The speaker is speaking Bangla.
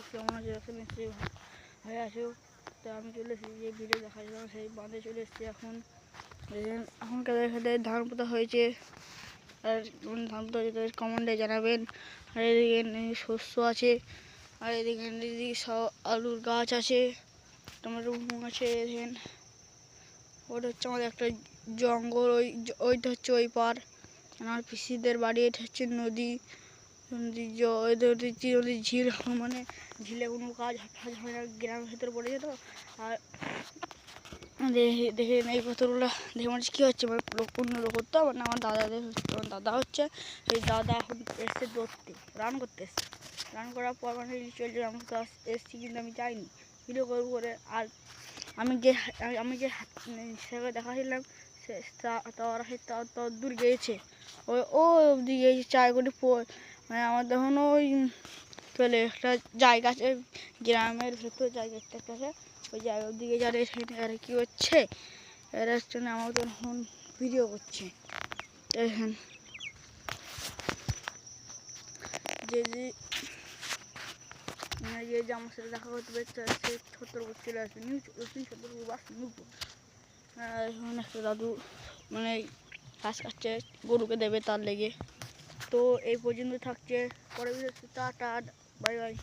কেমন আছে নিশ্চয়ই হয়ে আছো। তো আমি চলে এসেছি যে ভিডিও দেখাচ্ছিলাম সেই বাঁধে চলে এসেছি। এখন খেতে ধান পোতা হয়েছে, আর ধান পোতা হয়েছে কমেন্টে জানাবেন। আর এদিকে শস্য আছে, আর এদিকে সব আলুর গাছ আছে, টমেটো আছে। দেখেন ওটা হচ্ছে আমাদের একটা জঙ্গল, ওইটা হচ্ছে ওই পার আমার পিসিদের বাড়ি। এটা হচ্ছে নদী, ঝিল, মানে ঝিলে কোনো কাজ হয় না, গ্রামের ভেতরে পড়েছে তো। আর দেখে এই পাথরগুলো দেখে মানুষ কী হচ্ছে, মানে অন্য লোক করতো আমার দাদা হচ্ছে এই দাদা এখন এসছে দৌড়তে, রান করতে এসছে। রান করার পর মানে চলছে আমার তো এসছি, কিন্তু আমি যাইনি ভিডিও করবো করে। আর আমি যে সেভাবে দেখাছিলাম তত দূর গিয়েছে, ও অবধি গিয়েছে চায়গুলি। মানে আমার তখন ওই পেলে একটা জায়গা আছে গ্রামের ভেতর, জায়গা একটা আছে, ওই জায়গার দিকে যারা এরা কী হচ্ছে, এরা জন্য আমার তখন ভিডিও করছে। দেখেন যে আমার সাথে দেখা করতে পেরেছে সে ছত্রপুর চলে আসবে, ছত্রপুর বাস নিউপুর। এখন একটা দাদু মানে ঘাস কাটছে, গরুকে দেবে তার লেগে। তো এই পর্যন্ত থাকছে, পরে টাটা, বাই বাই।